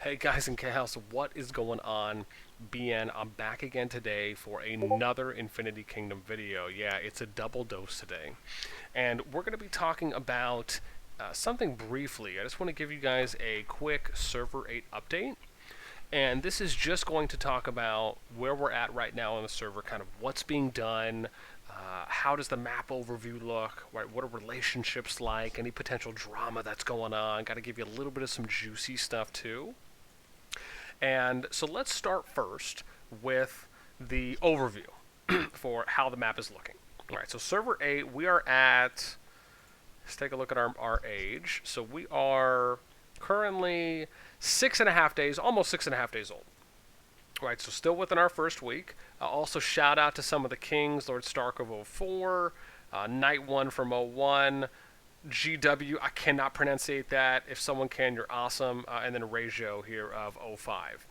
Hey guys and gals, what is going on? BN, I'm back again today for another Infinity Kingdom video. Yeah, it's a double dose today. And we're going to be talking about something briefly. I just want to give you guys a quick Server 8 update. And this is just going to talk about where we're at right now on the server, kind of what's being done, how does the map overview look, right? What are relationships like, any potential drama that's going on. Got to give you a little bit of some juicy stuff too. And so let's start first with the overview for how the map is looking. All right, so server 8, we are at, let's take a look at our age. So we are currently 6.5 days, almost 6.5 days old. All right, so still within our first week. Also shout out to some of the kings, Lord Stark of 04, Night 1 from 01, GW, I cannot pronunciate that. If someone can, you're awesome. And then Regio here of 05.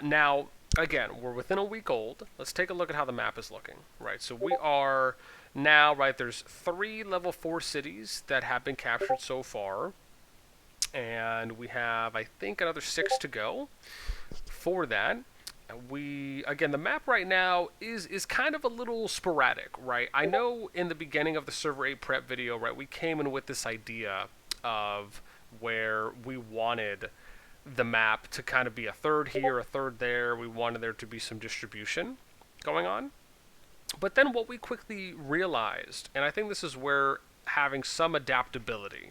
Now, again, we're within a week old. Let's take a look at how the map is looking. Right, so we are now, right, there's 3 level 4 cities that have been captured so far. And we have, I think, another 6 to go for that. Again, the map right now is kind of a little sporadic, right? I know in the beginning of the Server 8 prep video, right, we came in with this idea of where we wanted the map to kind of be a third here, a third there. We wanted there to be some distribution going on. But then what we quickly realized, and I think this is where having some adaptability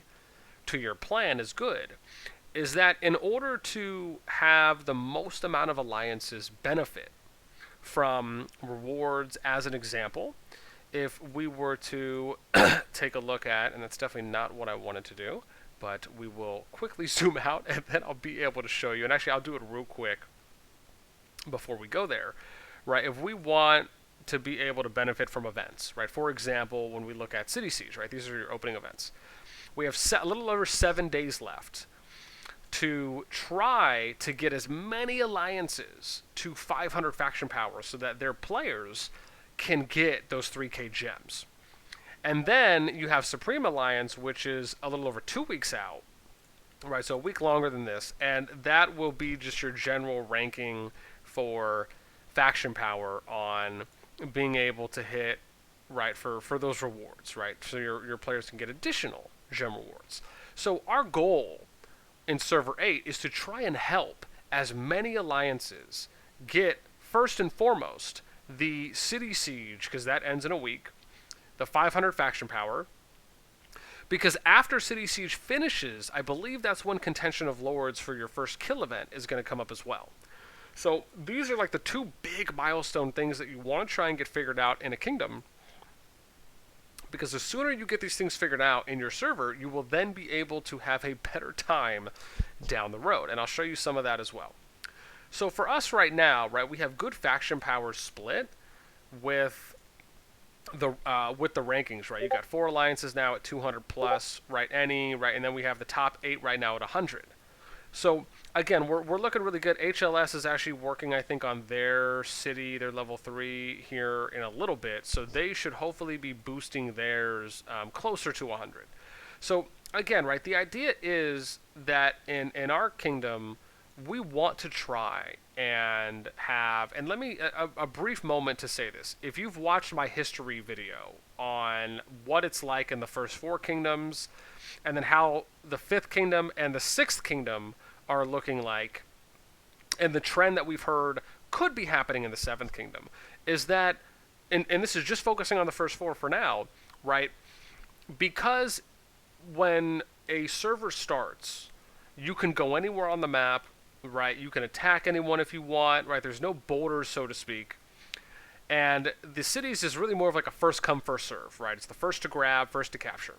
to your plan is good, is that in order to have the most amount of alliances benefit from rewards, as an example, if we were to take a look at, and that's definitely not what I wanted to do, but we will quickly zoom out and then I'll be able to show you. And actually, I'll do it real quick before we go there, right? If we want to be able to benefit from events, right? For example, when we look at City Siege, right? These are your opening events. We have a little over 7 days left to try to get as many alliances to 500 faction power so that their players can get those 3k gems. And then you have Supreme Alliance, which is a little over 2 weeks out, right? So a week longer than this, and that will be just your general ranking for faction power on being able to hit, right, for those rewards, right? So your players can get additional gem rewards. So our goal in Server 8 is to try and help as many alliances get, first and foremost, the City Siege, because that ends in a week, the 500 faction power, because after City Siege finishes, I believe that's when Contention of Lords for your first kill event is going to come up as well. So these are like the 2 big milestone things that you want to try and get figured out in a kingdom, because the sooner you get these things figured out in your server, you will then be able to have a better time down the road. And I'll show you some of that as well. So for us right now, right, we have good faction power split with the rankings, right? You got 4 alliances now at 200 plus, right? Right, and then we have the top 8 right now at 100. So again, we're looking really good. HLS is actually working, I think, on their city, their level 3 here in a little bit. So they should hopefully be boosting theirs closer to 100. So again, right, the idea is that in our kingdom, we want to try and have, and let me, a brief moment to say this. If you've watched my history video on what it's like in the first 4 kingdoms, and then how the 5th kingdom and the 6th kingdom are looking like, and the trend that we've heard could be happening in the 7th kingdom, is that, and this is just focusing on the first 4 for now, right? Because when a server starts, you can go anywhere on the map, right? You can attack anyone if you want, right? There's no borders, so to speak. And the cities is really more of like a first come, first serve, right? It's the first to grab, first to capture.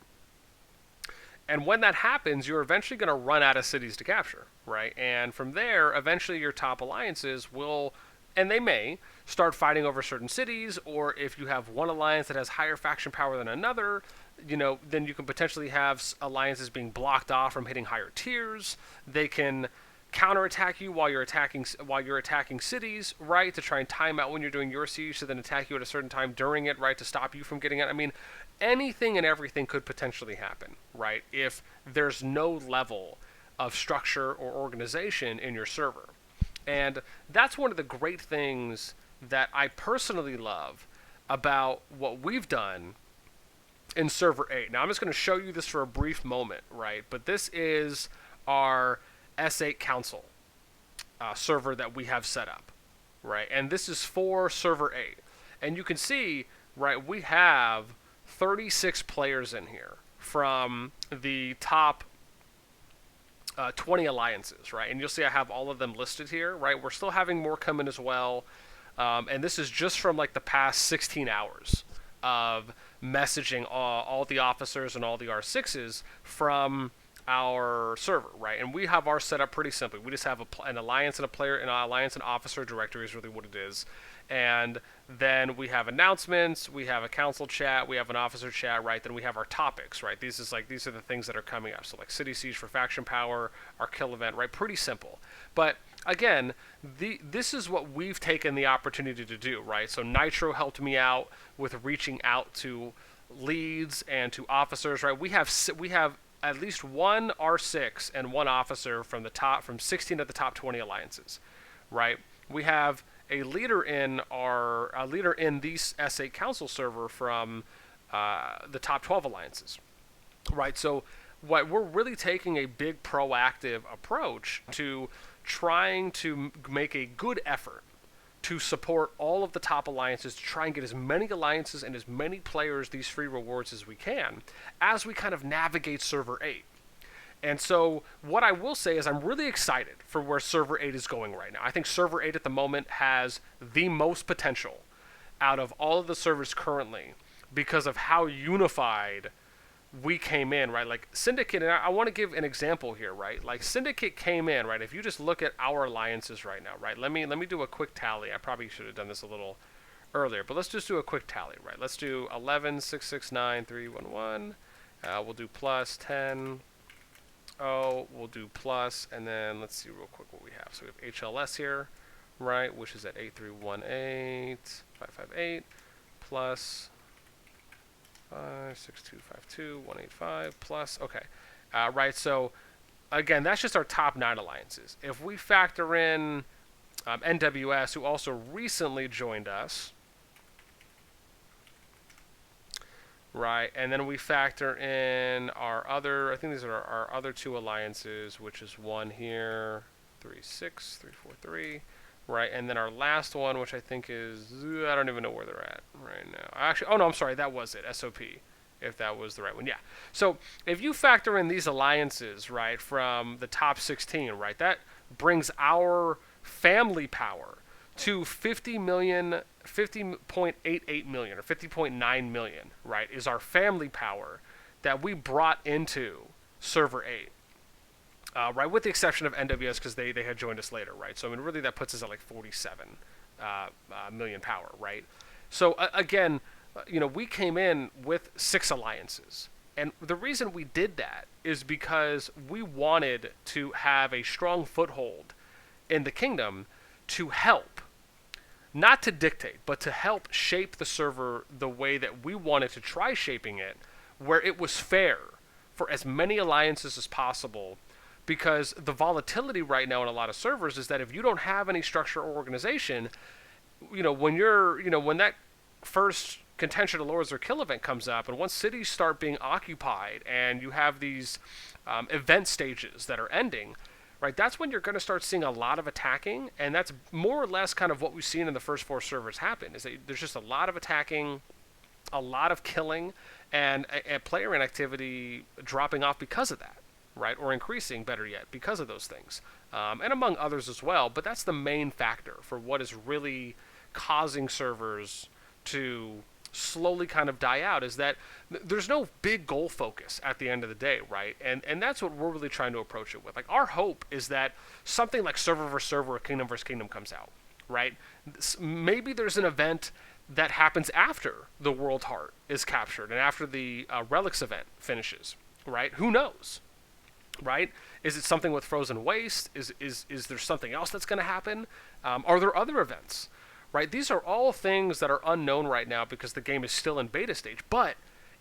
And when that happens, you're eventually going to run out of cities to capture, right? And from there, eventually your top alliances will, and they may, start fighting over certain cities, or if you have one alliance that has higher faction power than another, you know, then you can potentially have alliances being blocked off from hitting higher tiers. They can counterattack you while you're attacking cities, right, to try and time out when you're doing your siege, to then attack you at a certain time during it, right, to stop you from getting it. I mean, anything and everything could potentially happen, right, if there's no level of structure or organization in your server. And that's one of the great things that I personally love about what we've done in server 8. Now I'm just going to show you this for a brief moment, right? But this is our S8 council server that we have set up, right? And this is for server 8. And you can see, right, we have 36 players in here from the top 20 alliances, right? And you'll see I have all of them listed here, right? We're still having more come in as well. And this is just from like the past 16 hours of messaging all the officers and all the R6s from our server, right? And we have ours set up pretty simply. We just have an alliance and a player, an alliance and officer directory is really what it is. And then we have announcements, we have a council chat, we have an officer chat, right? Then we have our topics, right? These are the things that are coming up. So like City Siege for faction power, our kill event, right? Pretty simple. But again, this is what we've taken the opportunity to do, right? So Nitro helped me out with reaching out to leads and to officers, right? We have at least one R6 and one officer from 16 of the top 20 alliances, right? We have a leader in the S8 Council server from the top 12 alliances, right? So what we're really taking a big proactive approach to trying to make a good effort to support all of the top alliances, to try and get as many alliances and as many players these free rewards as we can as we kind of navigate server 8. And so what I will say is I'm really excited for where server 8 is going right now. I think server 8 at the moment has the most potential out of all of the servers currently because of how unified we came in, right? Like Syndicate, and I want to give an example here, right? Like Syndicate came in, right? If you just look at our alliances right now, right? Let me do a quick tally. I probably should have done this a little earlier, but let's just do a quick tally, right? Let's do 11, 6, 6, 9, 3, 1, 1. We'll do plus 10. We'll do plus, and then let's see real quick what we have. So we have HLS here, right? Which is at 8318, 558, plus 56252 185 plus. Okay, right. So again, that's just our top 9 alliances. If we factor in NWS, who also recently joined us, right, and then we factor in our other, I think these are our other 2 alliances, which is one here, 36343. Right, and then our last one, which I think is, I don't even know where they're at right now. Actually, oh no, I'm sorry, that was it, SOP, if that was the right one, yeah. So if you factor in these alliances, right, from the top 16, right, that brings our family power to 50.88 million, or 50.9 million, right, is our family power that we brought into server 8. Right, with the exception of NWS because they had joined us later, right? So I mean, really, that puts us at like 47 million power, right? So again, we came in with 6 alliances, and the reason we did that is because we wanted to have a strong foothold in the kingdom to help, not to dictate, but to help shape the server the way that we wanted to try shaping it, where it was fair for as many alliances as possible. Because the volatility right now in a lot of servers is that if you don't have any structure or organization, when that first contention to lords or kill event comes up, and once cities start being occupied and you have these event stages that are ending, right, that's when you're going to start seeing a lot of attacking, and that's more or less kind of what we've seen in the first 4 servers happen, is that there's just a lot of attacking, a lot of killing, and a player inactivity dropping off because of that. Right, or increasing, better yet, because of those things, and among others as well. But that's the main factor for what is really causing servers to slowly kind of die out, is that there's no big goal focus at the end of the day, right? And that's what we're really trying to approach it with. Like, our hope is that something like server versus server or kingdom versus kingdom comes out, right? Maybe there's an event that happens after the World Heart is captured and after the Relics event finishes, right? Who knows? Right? Is it something with Frozen Waste? Is there something else that's going to happen? Are there other events? Right? These are all things that are unknown right now because the game is still in beta stage, but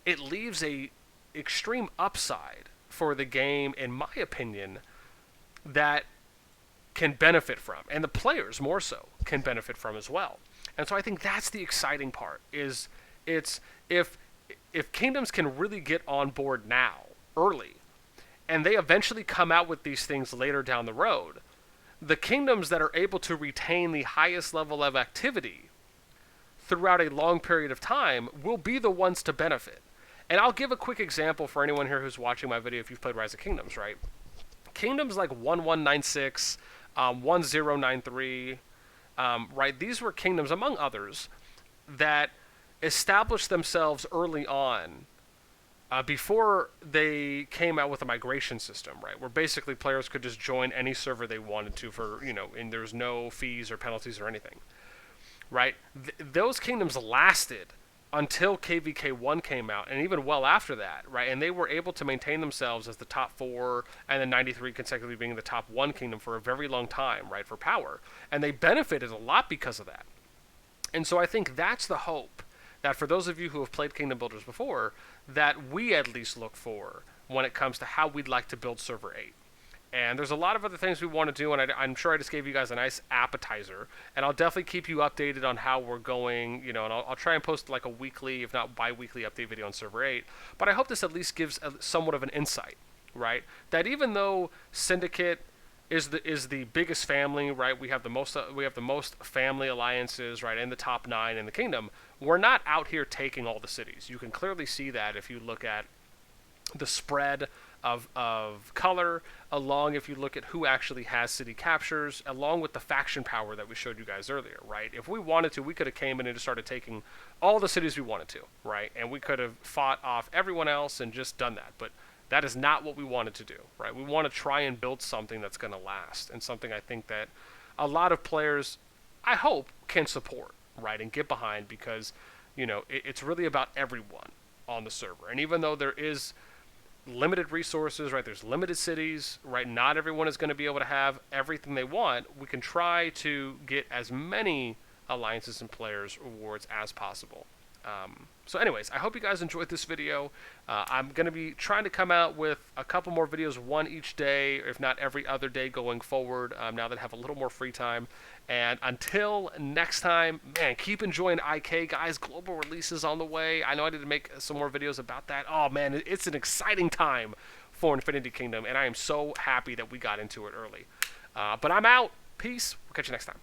it leaves a extreme upside for the game, in my opinion, that can benefit from, and the players more so can benefit from as well. And so I think that's the exciting part. Is it's if kingdoms can really get on board now, early, and they eventually come out with these things later down the road, the kingdoms that are able to retain the highest level of activity throughout a long period of time will be the ones to benefit. And I'll give a quick example for anyone here who's watching my video if you've played Rise of Kingdoms, right? Kingdoms like 1196, 1093, right? These were kingdoms, among others, that established themselves early on before they came out with a migration system, right? Where basically players could just join any server they wanted to for, and there's no fees or penalties or anything, right? Those kingdoms lasted until KVK1 came out, and even well after that, right? And they were able to maintain themselves as the top 4, and then 93 consecutively being the top 1 kingdom for a very long time, right, for power. And they benefited a lot because of that. And so I think that's the hope, that for those of you who have played Kingdom Builders before, that we at least look for when it comes to how we'd like to build Server 8. And there's a lot of other things we want to do, and I'm sure I just gave you guys a nice appetizer. And I'll definitely keep you updated on how we're going, and I'll try and post like a weekly, if not bi-weekly update video on Server 8. But I hope this at least gives somewhat of an insight, right? That even though Syndicate is the biggest family, right? We have the most family alliances, right, in the top 9 in the kingdom. We're not out here taking all the cities. You can clearly see that if you look at the spread of color, along if you look at who actually has city captures, along with the faction power that we showed you guys earlier, right? If we wanted to, we could have came in and just started taking all the cities we wanted to, right? And we could have fought off everyone else and just done that. But that is not what we wanted to do, right? We want to try and build something that's going to last, and something I think that a lot of players, I hope, can support, right, and get behind, because, it's really about everyone on the server. And even though there is limited resources, right, there's limited cities, right, not everyone is going to be able to have everything they want, we can try to get as many alliances and players rewards as possible. So anyways, I hope you guys enjoyed this video. I'm going to be trying to come out with a couple more videos, one each day, if not every other day going forward, now that I have a little more free time. And until next time, man, keep enjoying IK, guys. Global releases on the way. I know I need to make some more videos about that. Oh, man, it's an exciting time for Infinity Kingdom, and I am so happy that we got into it early. But I'm out. Peace. We'll catch you next time.